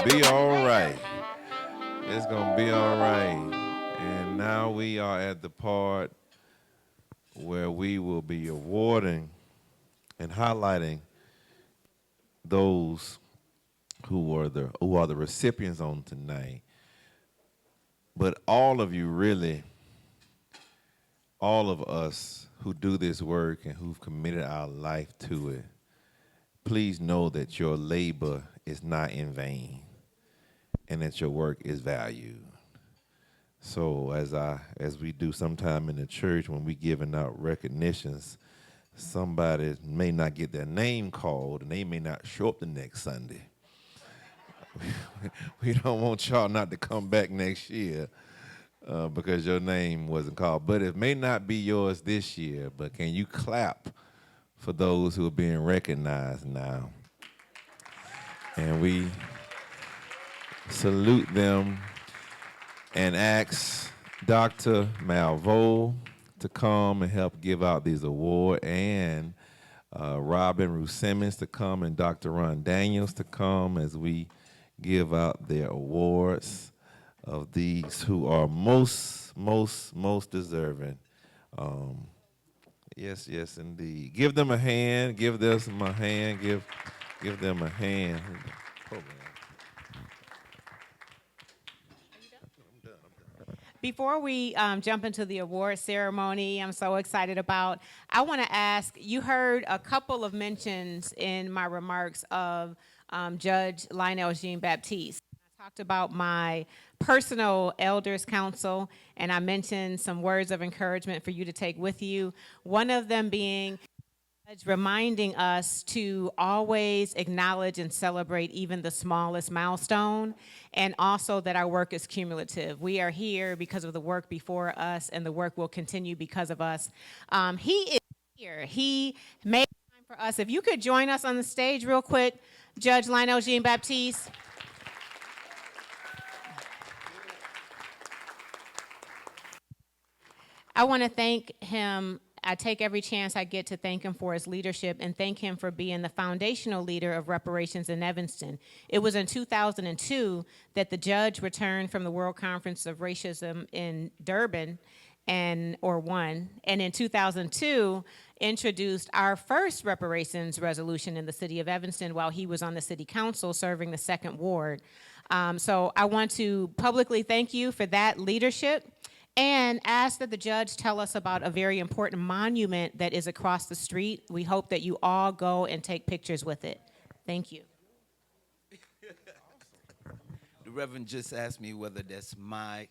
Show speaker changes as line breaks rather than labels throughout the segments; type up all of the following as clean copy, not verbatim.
be all right. It's gonna be all right. And now we are at the part where we will be awarding and highlighting those who are the recipients on tonight. But all of you really, all of us who do this work and who've committed our life to it, please know that your labor is not in vain and that your work is valued. So as we do sometime in the church when we giving out recognitions, somebody may not get their name called and they may not show up the next Sunday. We don't want y'all not to come back next year because your name wasn't called. But it may not be yours this year, but can you clap for those who are being recognized now? And we salute them and ask Dr. Malveaux to come and help give out these awards, and Robin Ruth Simmons to come, and Dr. Ron Daniels to come as we give out their awards of these who are most deserving. Yes, yes, indeed. Give them a hand. Give them a hand. Give them a hand.
Before we jump into the award ceremony, I'm so excited about, I want to ask, you heard a couple of mentions in my remarks of Judge Lionel Jean Baptiste. I talked about my personal elders council, and I mentioned some words of encouragement for you to take with you. One of them being reminding us to always acknowledge and celebrate even the smallest milestone, and also that our work is cumulative. We are here because of the work before us, and the work will continue because of us. He is here. He made time for us. If you could join us on the stage real quick, Judge Lionel Jean Baptiste. I want to thank him. I take every chance I get to thank him for his leadership and thank him for being the foundational leader of reparations in Evanston. It was in 2002 that the judge returned from the World Conference of Racism in Durban and in 2002 introduced our first reparations resolution in the city of Evanston while he was on the city council serving the second ward. So I want to publicly thank you for that leadership and ask that the judge tell us about a very important monument that is across the street. We hope that you all go and take pictures with it. Thank you.
The Reverend just asked me whether that's my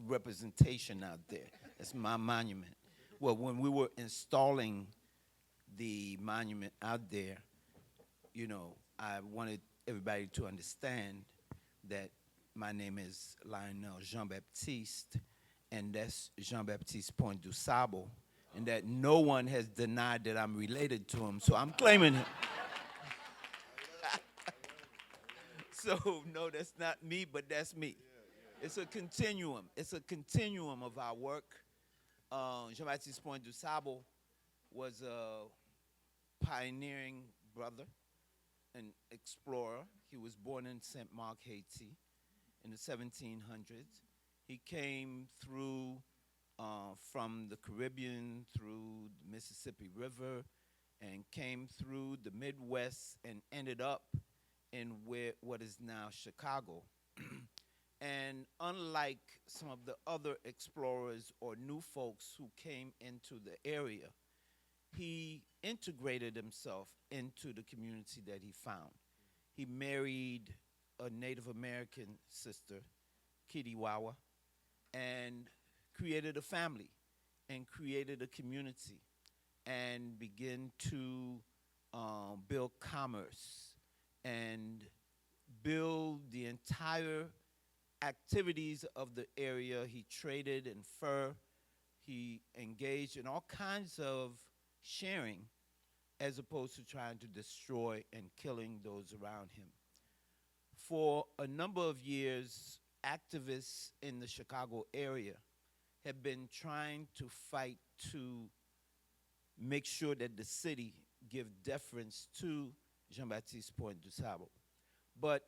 representation out there. That's my monument. Well, when we were installing the monument out there, I wanted everybody to understand that my name is Lionel Jean Baptiste, and that's Jean Baptiste Point du Sable, and that no one has denied that I'm related to him, so I'm claiming him. So, no, that's not me, but that's me. It's a continuum. It's a continuum of our work. Jean Baptiste Point du Sable was a pioneering brother, an explorer. He was born in St. Mark, Haiti, in the 1700s. He came through from the Caribbean, through the Mississippi River, and came through the Midwest and ended up in what is now Chicago. And unlike some of the other explorers or new folks who came into the area, he integrated himself into the community that he found. He married a Native American sister, Kitty Wawa, and created a family and created a community and began to build commerce and build the entire activities of the area. He traded in fur. He engaged in all kinds of sharing as opposed to trying to destroy and killing those around him. For a number of years, activists in the Chicago area have been trying to fight to make sure that the city give deference to Jean-Baptiste Point du Sable. But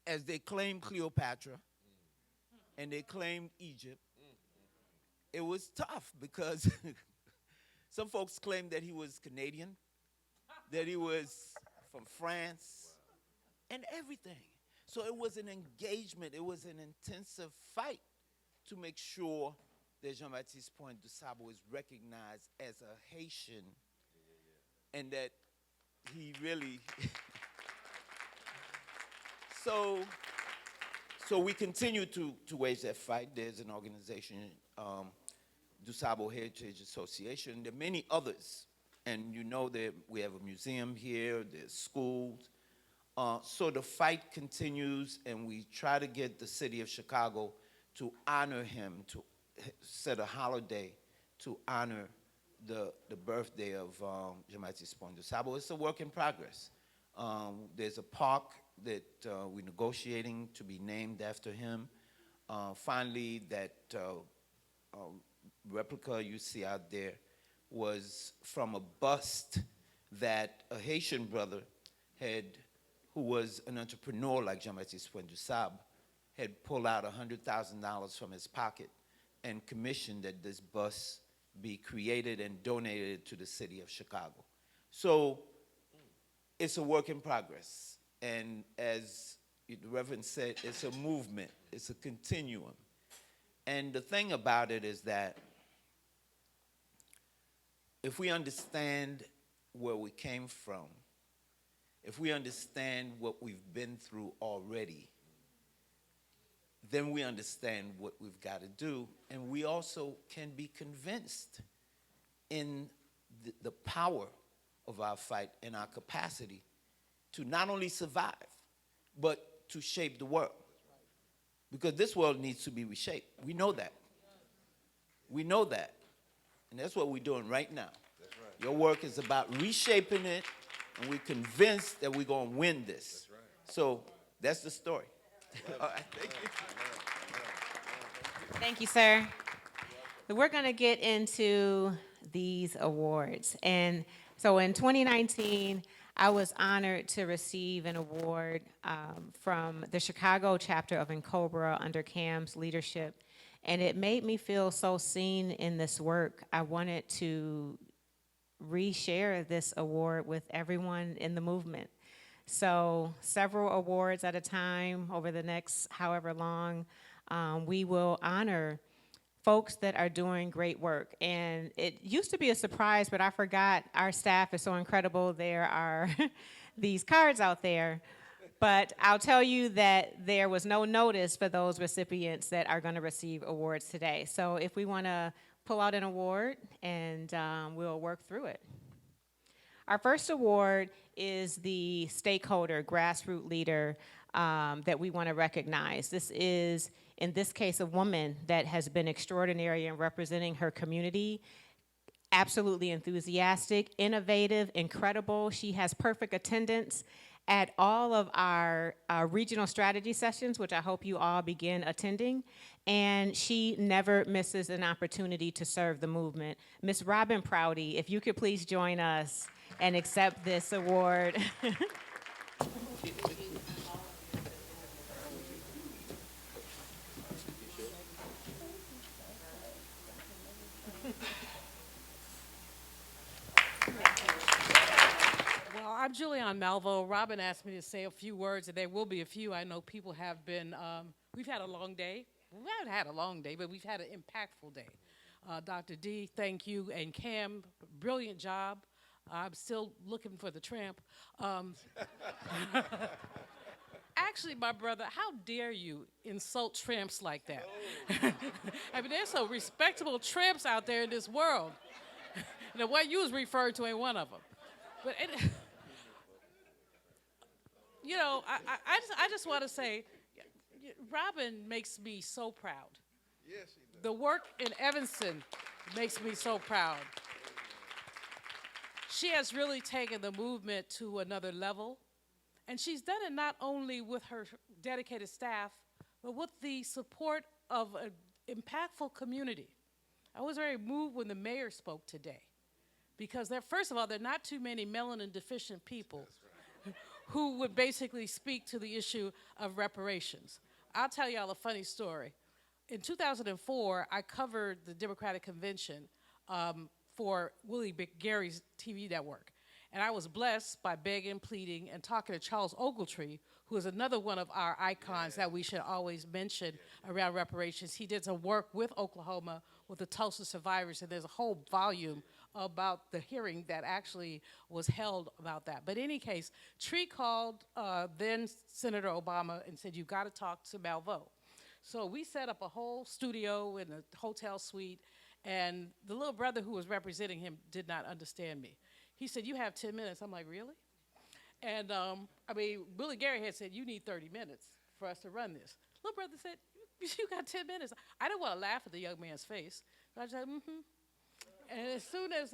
as they claimed Cleopatra and they claimed Egypt, it was tough because some folks claimed that he was Canadian, that he was from France, and everything. So it was an engagement, it was an intensive fight to make sure that Jean-Baptiste Point du Sable is recognized as a Haitian and that he really so we continue to wage that fight. There's an organization, Du Sable Heritage Association. There are many others. And you know that we have a museum here, there's schools. So the fight continues, and we try to get the city of Chicago to honor him, to set a holiday to honor the birthday of Jean-Baptiste Point du Sable. It's a work in progress. There's a park that we're negotiating to be named after him. Finally, that replica you see out there was from a bust that a Haitian brother had, who was an entrepreneur like Jean-Baptiste Point du Sable, had pulled out $100,000 from his pocket and commissioned that this bust be created and donated to the city of Chicago. So it's a work in progress. And as the Reverend said, it's a movement, it's a continuum. And the thing about it is that if we understand where we came from, if we understand what we've been through already, then we understand what we've got to do. And we also can be convinced in the power of our fight and our capacity to not only survive, but to shape the world. Because this world needs to be reshaped. We know that. We know that. And that's what we're doing right now. That's right. Your work is about reshaping it, and we're convinced that we're going to win this. That's right. So that's the story. All right, thank you.
Thank you, sir. We're going to get into these awards. And so in 2019, I was honored to receive an award from the Chicago chapter of NCOBRA under Cam's leadership. And it made me feel so seen in this work. I wanted to reshare this award with everyone in the movement. So several awards at a time over the next however long, we will honor folks that are doing great work. And it used to be a surprise, but I forgot our staff is so incredible. There are these cards out there. But I'll tell you that there was no notice for those recipients that are going to receive awards today. So if we want to pull out an award, and we'll work through it. Our first award is the stakeholder, grassroots leader that we want to recognize. This is, in this case, a woman that has been extraordinary in representing her community, absolutely enthusiastic, innovative, incredible. She has perfect attendance at all of our regional strategy sessions, which I hope you all begin attending. And she never misses an opportunity to serve the movement. Ms. Robin Proudie, if you could please join us and accept this award.
Well, I'm Julianne Malveaux. Robin asked me to say a few words, and there will be a few. I know people have been, we've had a long day. We haven't had a long day, but we've had an impactful day. Dr. D, thank you, and Cam, brilliant job. I'm still looking for the tramp. Actually, my brother, how dare you insult tramps like that? I mean, there's some respectable tramps out there in this world. The one you was referred to ain't one of them. But you know, I just want to say, Robin makes me so proud. Yes, she does. The work in Evanston makes me so proud. She has really taken the movement to another level, and she's done it not only with her dedicated staff, but with the support of an impactful community. I was very moved when the mayor spoke today, because first of all, there are not too many melanin deficient people who would basically speak to the issue of reparations. I'll tell y'all a funny story. In 2004, I covered the Democratic Convention for Willie Gary's TV network. And I was blessed by begging, pleading, and talking to Charles Ogletree, who is another one of our icons that we should always mention around reparations. He did some work with Oklahoma, with the Tulsa survivors, and there's a whole volume about the hearing that actually was held about that. But in any case, Tree called then Senator Obama and said, "You've got to talk to Malveaux." So we set up a whole studio in a hotel suite, and the little brother who was representing him did not understand me. He said, "You have 10 minutes. I'm like, "Really?" And Willie Gary had said, "You need 30 minutes for us to run this." Little brother said, "You got 10 minutes. I didn't want to laugh at the young man's face. So I said, "Mm-hmm." And as soon as,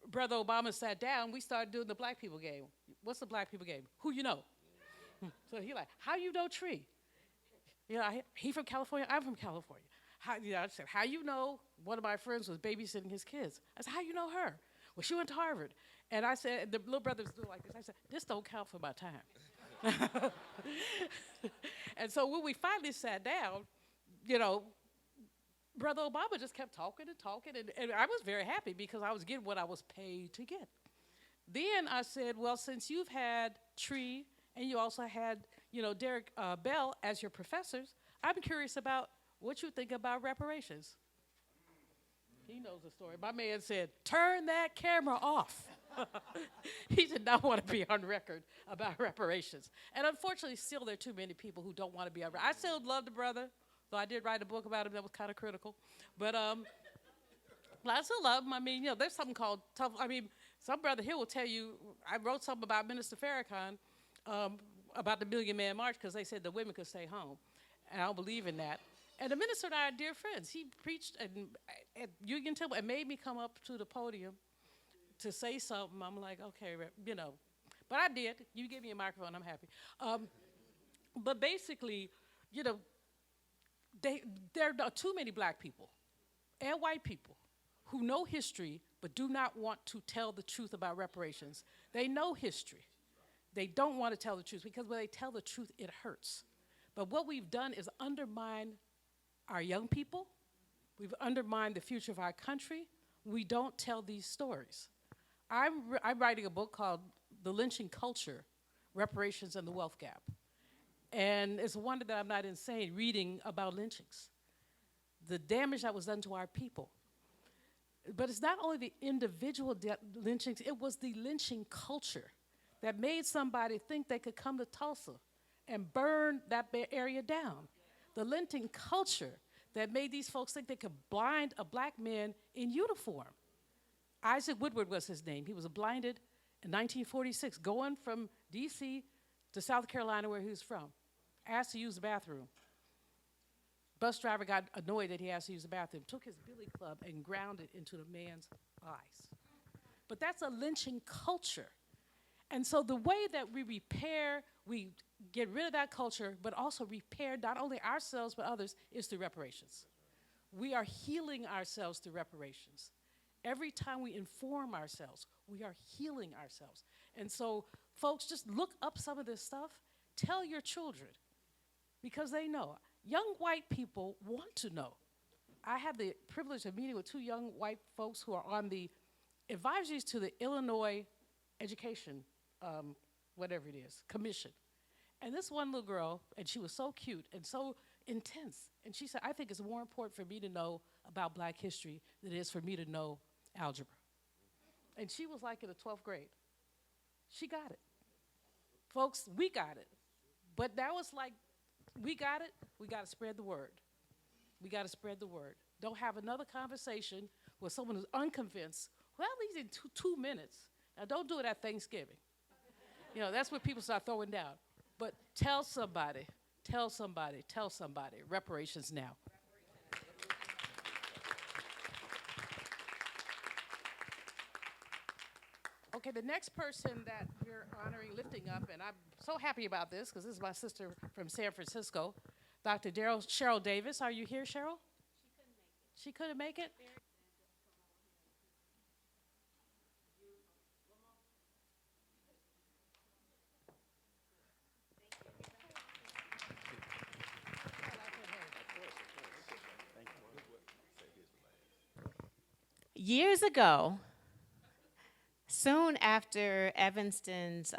Brother Obama sat down, we started doing the black people game. What's the black people game? Who you know? So he like, "How you know Tree?" He from California, I'm from California. I said, "How you know?" One of my friends was babysitting his kids. I said, "How you know her?" "Well, she went to Harvard." And I said, the little brother was doing like this. I said, "This don't count for my time." And so when we finally sat down, Brother Obama just kept talking and talking. And I was very happy because I was getting what I was paid to get. Then I said, "Well, since you've had Tree and you also had, Derek Bell as your professors, I'm curious about what you think about reparations." He knows the story. My man said, "Turn that camera off." He did not want to be on record about reparations. And unfortunately, still there are too many people who don't want to be on record. I still love the brother, though I did write a book about him that was kind of critical. But I still love him. There's something called tough. Some brother here will tell you, I wrote something about Minister Farrakhan about the Million Man March because they said the women could stay home. And I don't believe in that. And the minister and I are dear friends. He preached at Union Temple and made me come up to the podium to say something. I'm like, okay, But I did. You give me a microphone, I'm happy. But basically, there are too many black people and white people who know history but do not want to tell the truth about reparations. They know history. They don't want to tell the truth because when they tell the truth, it hurts. But what we've done is undermine our young people. We've undermined the future of our country. We don't tell these stories. I'm writing a book called The Lynching Culture, Reparations and the Wealth Gap. And it's a wonder that I'm not insane reading about lynchings, the damage that was done to our people. But it's not only the individual lynchings, it was the lynching culture that made somebody think they could come to Tulsa and burn that area down. The lynching culture that made these folks think they could blind a black man in uniform. Isaac Woodward was his name. He was blinded in 1946, going from D.C. to South Carolina, where he was from. Asked to use the bathroom. Bus driver got annoyed that he asked to use the bathroom, took his billy club and ground it into the man's eyes. But that's a lynching culture. And so the way that we repair, we get rid of that culture, but also repair not only ourselves but others, is through reparations. We are healing ourselves through reparations. Every time we inform ourselves, we are healing ourselves. And so, folks, just look up some of this stuff. Tell your children, because they know. Young white people want to know. I had the privilege of meeting with two young white folks who are on the advisories to the Illinois Education, whatever it is, Commission. And this one little girl, and she was so cute and so intense, and she said, "I think it's more important for me to know about black history than it is for me to know algebra." And she was like in the 12th grade. She got it. Folks, we got it. But that was like, we got it, we got to spread the word. We got to spread the word. Don't have another conversation with someone who's unconvinced. Well, at least in 2 minutes. Now, don't do it at Thanksgiving. That's where people start throwing down. But tell somebody, tell somebody, tell somebody. Reparations now. Okay, the next person that we're honoring, lifting up, and I'm so happy about this because this is my sister from San Francisco, Dr. Sheryl Davis. Are you here, Sheryl? She couldn't make it.
Years ago, soon after Evanston's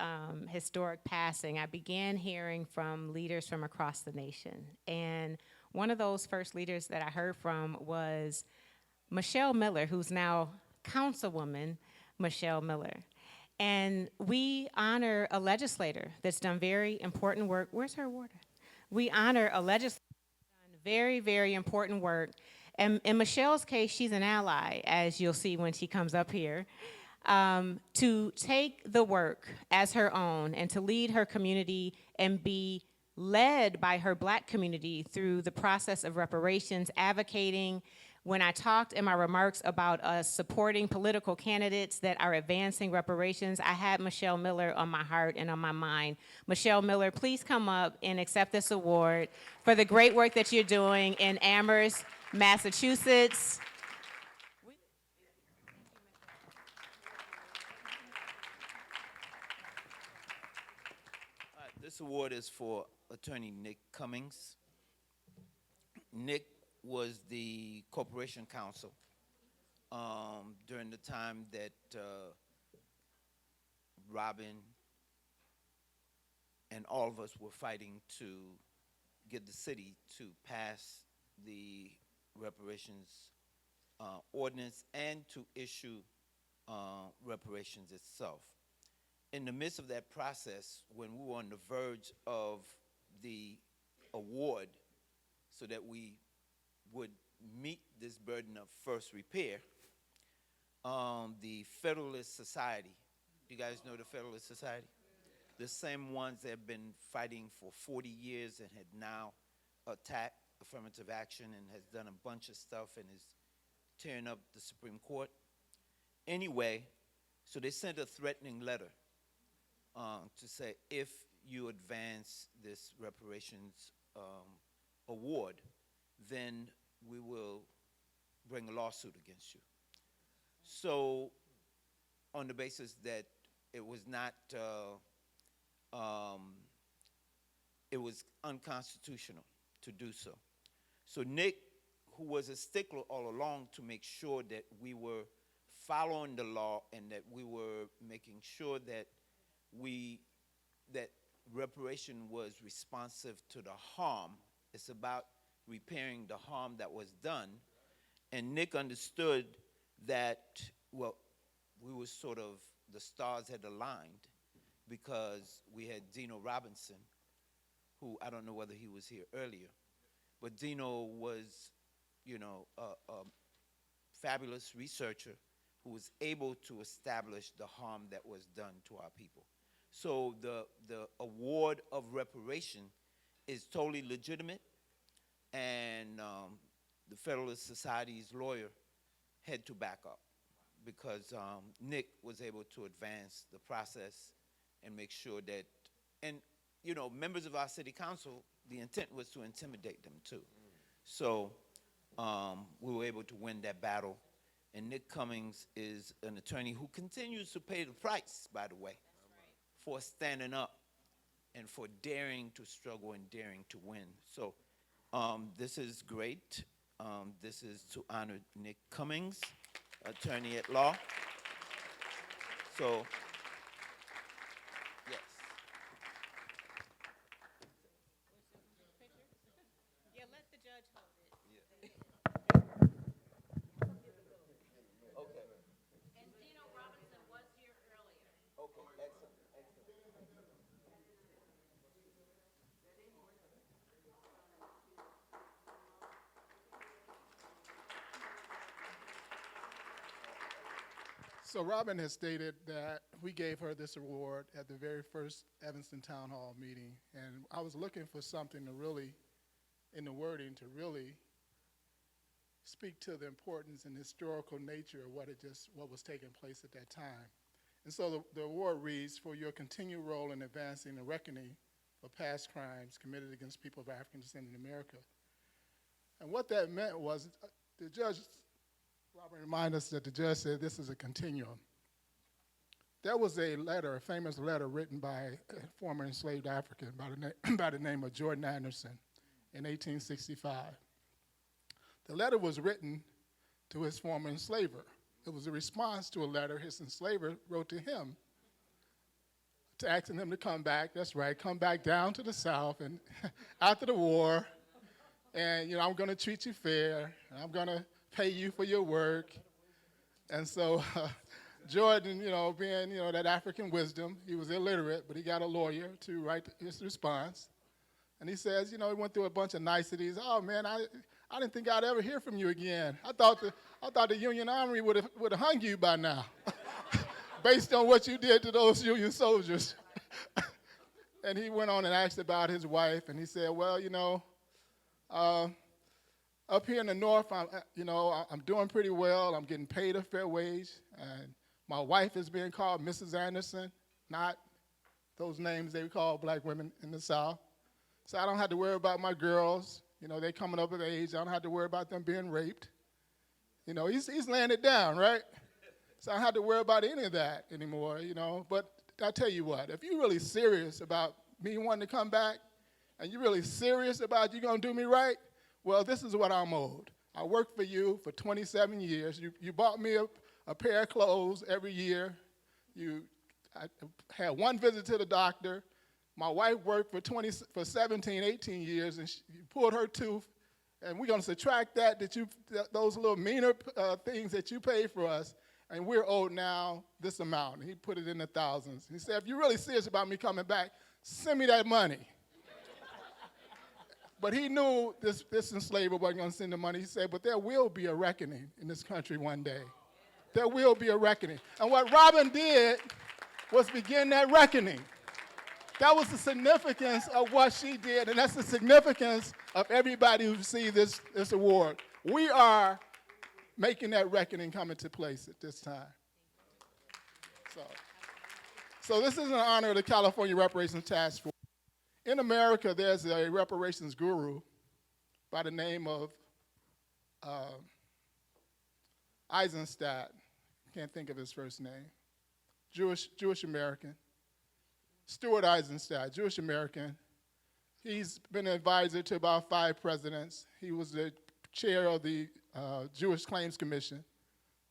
historic passing, I began hearing from leaders from across the nation. And one of those first leaders that I heard from was Michele Miller, who's now Councilwoman Michele Miller. And we honor a legislator that's done very important work. Where's her award? We honor a legislator that's done very, very important work. And in Michele's case, she's an ally, as you'll see when she comes up here, to take the work as her own and to lead her community and be led by her Black community through the process of reparations, advocating. When I talked in my remarks about us supporting political candidates that are advancing reparations, I had Michele Miller on my heart and on my mind. Michele Miller, please come up and accept this award for the great work that you're doing in Amherst, Massachusetts.
This award is for Attorney Nick Cummings. Nick was the corporation counsel during the time that Robin and all of us were fighting to get the city to pass the reparations ordinance and to issue reparations itself. In the midst of that process, when we were on the verge of the award so that we would meet this burden of first repair, the Federalist Society, you guys know the Federalist Society? The same ones that have been fighting for 40 years and had now attacked affirmative action and has done a bunch of stuff and is tearing up the Supreme Court. Anyway, so they sent a threatening letter to say, if you advance this reparations award, then we will bring a lawsuit against you. So on the basis that it was not, it was unconstitutional to do so. So Nick, who was a stickler all along to make sure that we were following the law and that we were making sure that that reparation was responsive to the harm. It's about repairing the harm that was done. And Nick understood that, well, we were sort of, the stars had aligned because we had Dino Robinson, who I don't know whether he was here earlier, but Dino was, you know, a fabulous researcher who was able to establish the harm that was done to our people. So the award of reparation is totally legitimate, and the Federalist Society's lawyer had to back up because Nick was able to advance the process and make sure that, and you know, members of our city council, the intent was to intimidate them too. So we were able to win that battle, and Nick Cummings is an attorney who continues to pay the price, by the way, for standing up and for daring to struggle and daring to win. So this is great. This is to honor Nick Cummings, attorney at law. So, yes.
Yeah, let the judge hold it.
Okay.
And Dino Robinson was here earlier.
Okay, excellent, excellent.
So Robin has stated that we gave her this award at the very first Evanston Town Hall meeting, and I was looking for something to really, in the wording, to really speak to the importance and historical nature of what was taking place at that time. And so the award reads, for your continued role in advancing the reckoning of past crimes committed against people of African descent in America. And what that meant was the judge, Robert reminded us that the judge said this is a continuum. There was a letter, a famous letter written by a former enslaved African by the name of Jordan Anderson in 1865. The letter was written to his former enslaver, it was a response to a letter his enslaver wrote to him to asking him to come back. That's right, come back down to the South and after the war, and I'm going to treat you fair, and I'm going to pay you for your work. And so Jordan, being that African wisdom, he was illiterate, but he got a lawyer to write his response. And he says, he went through a bunch of niceties. Oh man, I didn't think I'd ever hear from you again. I thought the Union Army would have hung you by now, based on what you did to those Union soldiers. And he went on and asked about his wife, and he said, well, up here in the North, I'm doing pretty well. I'm getting paid a fair wage, and my wife is being called Mrs. Anderson, not those names they call black women in the South. So I don't have to worry about my girls. They're coming up with age. I don't have to worry about them being raped. He's laying it down, right? So I don't have to worry about any of that anymore, But I tell you what, if you're really serious about me wanting to come back, and you're really serious about you going to do me right, well, this is what I'm owed. I worked for you for 27 years. You bought me a pair of clothes every year. I had one visit to the doctor. My wife worked for 17, 18 years, and she pulled her tooth. And we're going to subtract those little meaner things that you paid for us, and we're owed now this amount. And he put it in the thousands. He said, if you're really serious about me coming back, send me that money. But he knew this enslaver wasn't going to send the money. He said, but there will be a reckoning in this country one day. There will be a reckoning. And what Robin did was begin that reckoning. That was the significance of what she did, and that's the significance of everybody who received this award. We are making that reckoning come into place at this time. So this is in honor of the California Reparations Task Force. In America, there's a reparations guru by the name of Eisenstadt. Can't think of his first name. Jewish American. Stuart Eisenstadt, Jewish American. He's been an advisor to about 5 presidents. He was the chair of the Jewish Claims Commission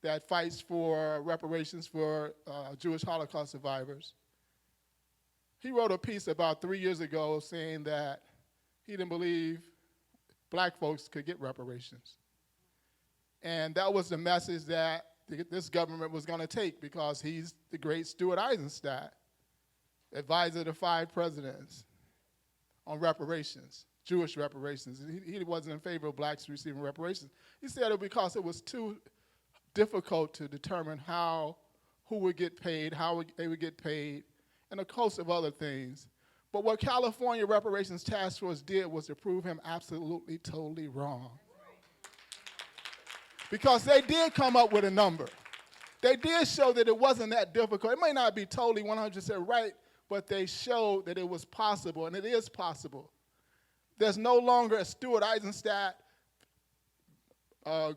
that fights for reparations for Jewish Holocaust survivors. He wrote a piece about 3 years ago saying that he didn't believe black folks could get reparations. And that was the message that this government was going to take, because he's the great Stuart Eisenstadt, advisor to 5 presidents on reparations, Jewish reparations. He wasn't in favor of blacks receiving reparations. He said it because it was too difficult to determine who would get paid, how they would get paid, and a host of other things. But what California Reparations Task Force did was to prove him absolutely, totally wrong. Because they did come up with a number. They did show that it wasn't that difficult. It may not be totally 100% right, but they showed that it was possible, and it is possible. There's no longer a Stuart Eisenstadt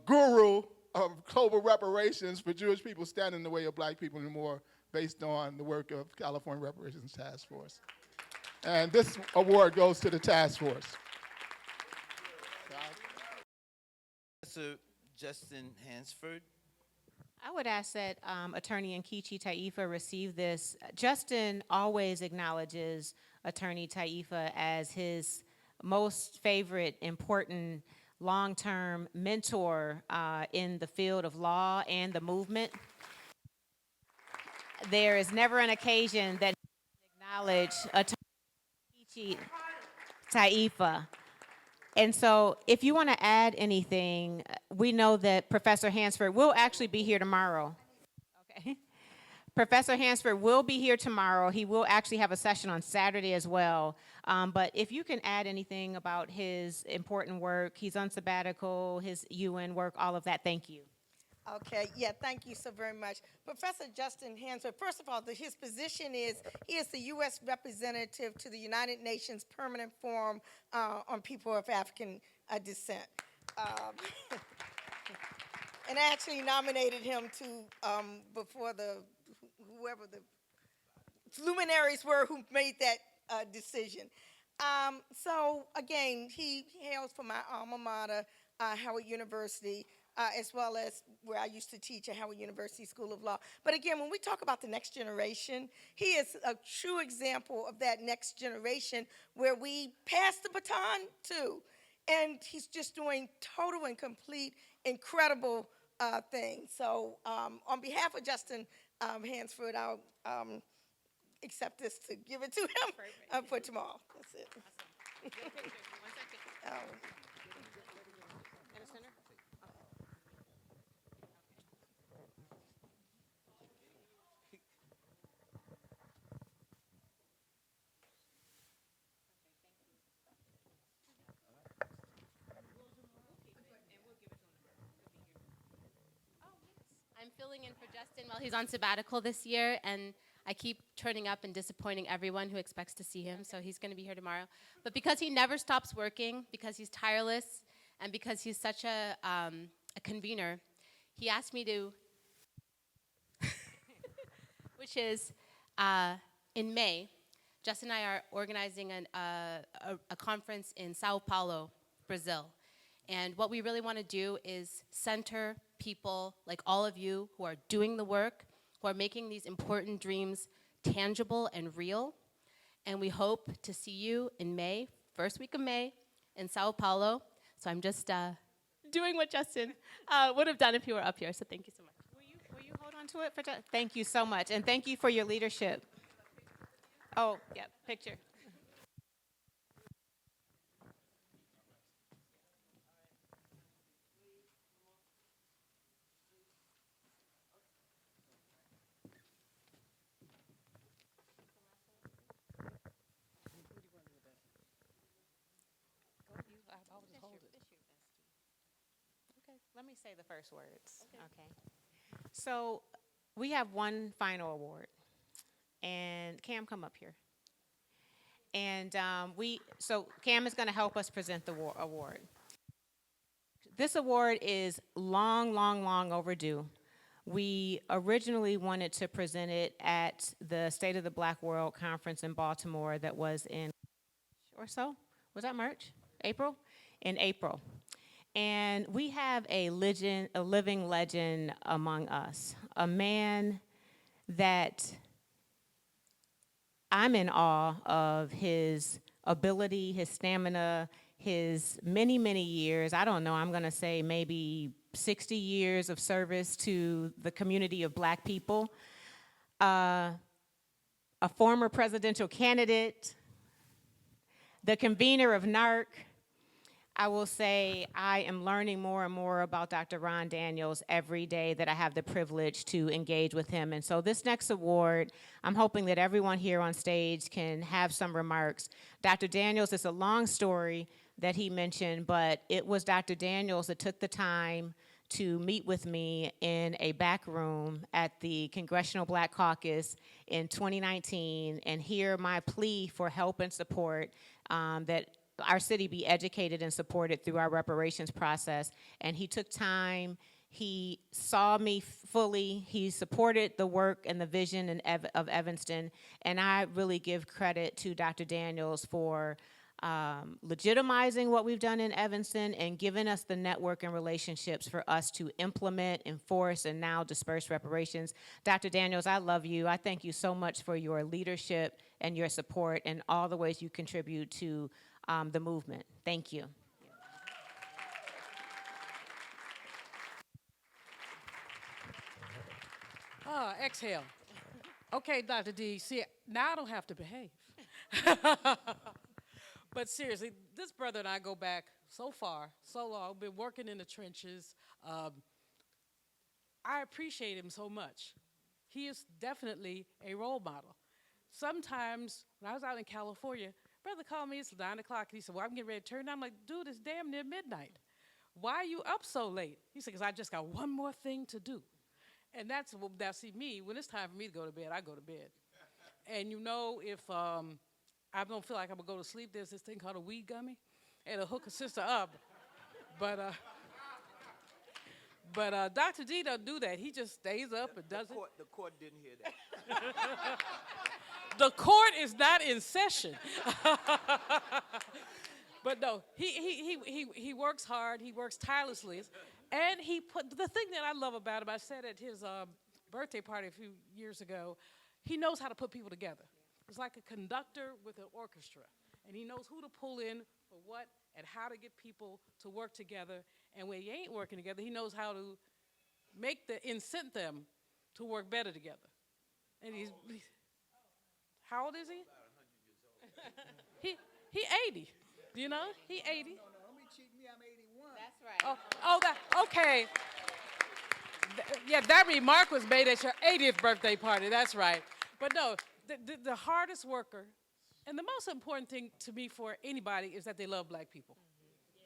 guru of global reparations for Jewish people standing in the way of black people anymore, based on the work of California Reparations Task Force. And this award goes to the task force.
Professor Justine Hanford.
I would ask that Attorney Nkechi Taifa receive this. Justin always acknowledges Attorney Taifa as his most favorite, important, long-term mentor in the field of law and the movement. There is never an occasion that he acknowledge Attorney Nkechi Taifa. And so if you want to add anything, we know that Professor Hanford will actually be here tomorrow. Okay. Professor Hanford will be here tomorrow. He will actually have a session on Saturday as well. But if you can add anything about his important work, he's on sabbatical, his UN work, all of that, thank you.
Okay, yeah, thank you so very much. Professor Justine Hanford, first of all, his position is, he is the U.S. representative to the United Nations Permanent Forum on People of African Descent. And I actually nominated him to, before whoever the luminaries were who made that decision. So again, he hails from my alma mater, Howard University. as well as where I used to teach at Howard University School of Law. But again, when we talk about the next generation, he is a true example of that next generation where we pass the baton to. And he's just doing total and complete, incredible things. So on behalf of Justin Hansford, I'll accept this to give it to him for tomorrow. That's it.
I'm filling in for Justin while he's on sabbatical this year, and I keep turning up and disappointing everyone who expects to see him, so he's going to be here tomorrow. But because he never stops working, because he's tireless, and because he's such a convener, he asked me to, which is in May, Justin and I are organizing a conference in Sao Paulo, Brazil. And what we really want to do is center people like all of you who are doing the work, who are making these important dreams tangible and real. And we hope to see you in May, first week of May, in Sao Paulo. So I'm just doing what Justin would have done if he were up here. So thank you so much.
Will you hold on to it for just? Thank you so much, and thank you for your leadership. Oh, yeah, picture. Okay, let me say the first words. Okay. So we have one final award, and Cam, come up here. And so Cam is going to help us present the award. This award is long, long, long overdue. We originally wanted to present it at the State of the Black World Conference in Baltimore that was in or so. Was that March? April? In April. And we have a living legend among us, a man that I'm in awe of his ability, his stamina, his many, many years. I don't know, I'm going to say maybe 60 years of service to the community of Black people. A former presidential candidate, the convener of NAARC. I will say I am learning more and more about Dr. Ron Daniels every day that I have the privilege to engage with him. And so this next award, I'm hoping that everyone here on stage can have some remarks. Dr. Daniels, it's a long story that he mentioned, but it was Dr. Daniels that took the time to meet with me in a back room at the Congressional Black Caucus in 2019 and hear my plea for help and support that our city be educated and supported through our reparations process. And he took time, he saw me fully, he supported the work and the vision of Evanston, and I really give credit to Dr. Daniels for legitimizing what we've done in Evanston and giving us the network and relationships for us to implement, enforce, and now disperse reparations. Dr. Daniels, I love you. I thank you so much for your leadership and your support and all the ways you contribute to the movement. Thank you.
Exhale. Okay, Dr. D, see, now I don't have to behave. But seriously, this brother and I go back so far, so long, been working in the trenches. I appreciate him so much. He is definitely a role model. Sometimes, when I was out in California, brother called me, it's 9 o'clock, and he said, well, I'm getting ready to turn down. I'm like, dude, it's damn near midnight. Why are you up so late? He said, because I just got one more thing to do. And that's me, when it's time for me to go to bed, I go to bed. And you know, if I don't feel like I'm going to go to sleep, there's this thing called a weed gummy, and it'll hook a sister up. But Dr. D don't do that. He just stays up and does it.
The court didn't hear that.
The court is not in session. But no, he works hard. He works tirelessly. And he put, the thing that I love about him, I said at his birthday party a few years ago, he knows how to put people together. It's like a conductor with an orchestra. And he knows who to pull in for what and how to get people to work together. And when he ain't working together, he knows how to incent them to work better together. And how old is he? He 80, you know, he 80.
No, don't be cheating me, I'm 81. That's right.
Okay. Yeah, that remark was made at your 80th birthday party, that's right. But no, the hardest worker, and the most important thing to me for anybody is that they love black people.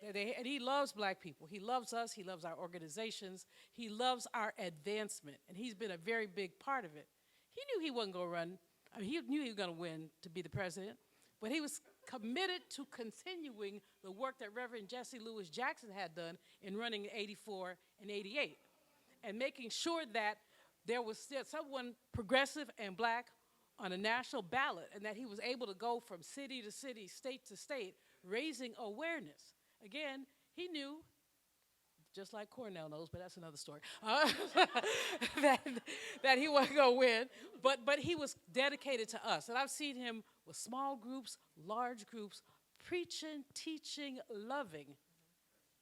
And he loves black people. He loves us. He loves our organizations. He loves our advancement. And he's been a very big part of it. He knew he wasn't going to run. I mean, he knew he was going to win to be the president. But he was committed to continuing the work that Reverend Jesse Lewis Jackson had done in running in 84 and 88. And making sure that there was still someone progressive and black on a national ballot, and that he was able to go from city to city, state to state, raising awareness. Again, he knew, just like Cornell knows, but that's another story, that he wasn't going to win, but he was dedicated to us. And I've seen him with small groups, large groups, preaching, teaching, loving,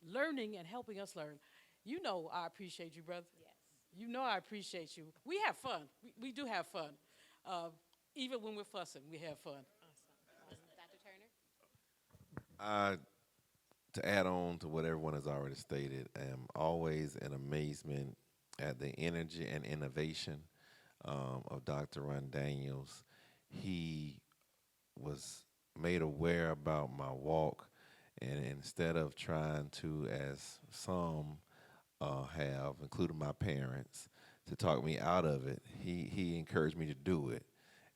learning, and helping us learn. You know I appreciate you, brother. Yes. You know I appreciate you. We have fun. We do have fun. Even when we're fussing, we have fun.
Awesome. Dr. Turner?
To add on to what everyone has already stated, I am always in amazement at the energy and innovation of Dr. Ron Daniels. He was made aware about my walk, and instead of trying to, as some have, including my parents, to talk me out of it, he encouraged me to do it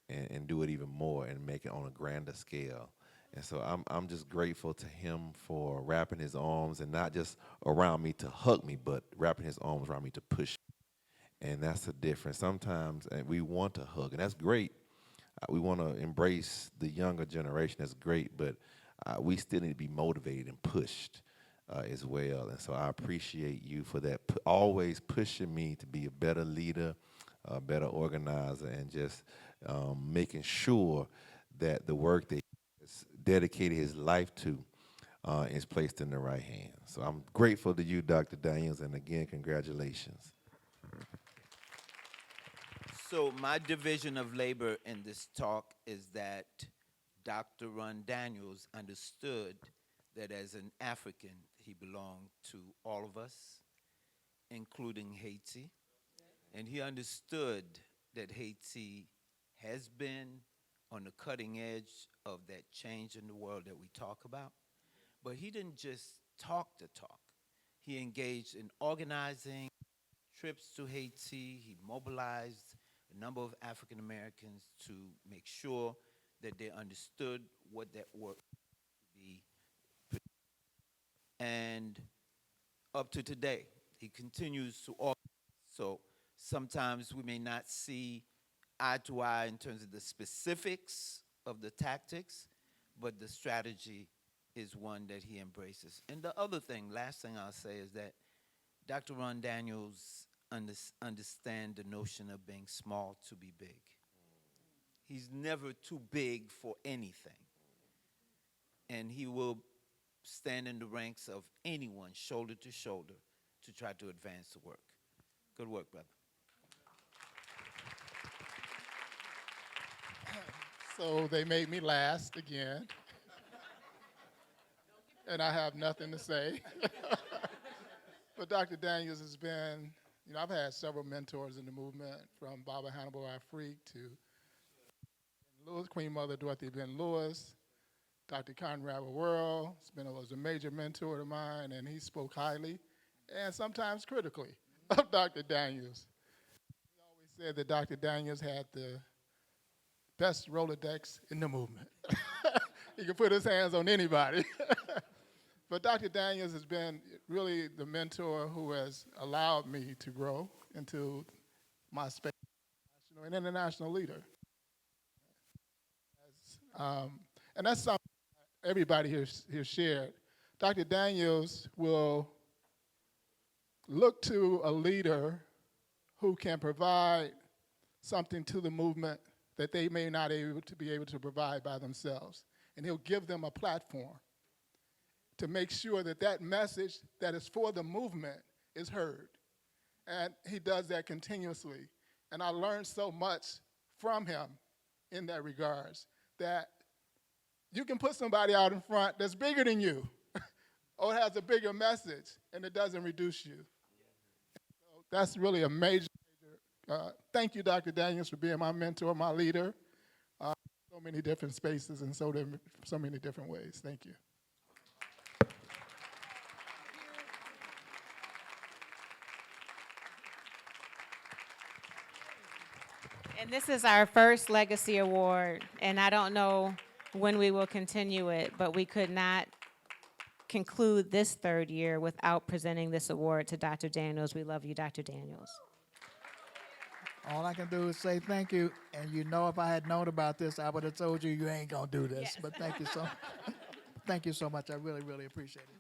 and do it even more and make it on a grander scale. And so I'm just grateful to him for wrapping his arms, and not just around me to hug me, but wrapping his arms around me to push me. And that's the difference. Sometimes we want to hug, and that's great. We want to embrace the younger generation. That's great, but we still need to be motivated and pushed as well. And so I appreciate you for that, always pushing me to be a better leader, a better organizer, and just making sure that the work that dedicated his life to is placed in the right hands. So I'm grateful to you, Dr. Daniels, and again, congratulations.
So my division of labor in this talk is that Dr. Ron Daniels understood that as an African, he belonged to all of us, including Haiti. And he understood that Haiti has been on the cutting edge of that change in the world that we talk about. But he didn't just talk the talk. He engaged in organizing trips to Haiti. He mobilized a number of African Americans to make sure that they understood what that work would be. And up to today, he continues to organize. So sometimes we may not see eye to eye in terms of the specifics of the tactics, but the strategy is one that he embraces. And the other thing, last thing I'll say, is that Dr. Ron Daniels understands the notion of being small to be big. He's never too big for anything. And he will stand in the ranks of anyone, shoulder to shoulder, to try to advance the work. Good work, brother.
So they made me last again. And I have nothing to say. But Dr. Daniels has been, I've had several mentors in the movement, from Baba Hannibal Afrique to Lewis, Queen Mother Dorothy Ben Lewis, Dr. Conrad Worrell was a major mentor of mine, and he spoke highly and sometimes critically of Dr. Daniels. He always said that Dr. Daniels had the best Rolodex in the movement. He could put his hands on anybody. But Dr. Daniels has been really the mentor who has allowed me to grow into my space, national and international leader. And that's something everybody here shared. Dr. Daniels will look to a leader who can provide something to the movement that they may not be able to provide by themselves. And he'll give them a platform to make sure that that message that is for the movement is heard. And he does that continuously. And I learned so much from him in that regards, that you can put somebody out in front that's bigger than you or has a bigger message, and it doesn't reduce you. So that's really a major thank you, Dr. Daniels, for being my mentor, my leader, so many different spaces and so many different ways. Thank you.
And this is our first Legacy Award, and I don't know when we will continue it, but we could not conclude this third year without presenting this award to Dr. Daniels. We love you, Dr. Daniels.
All I can do is say thank you. And you know, if I had known about this, I would have told you you ain't gonna do this.
Yes.
But thank you so much. I really, really appreciate it.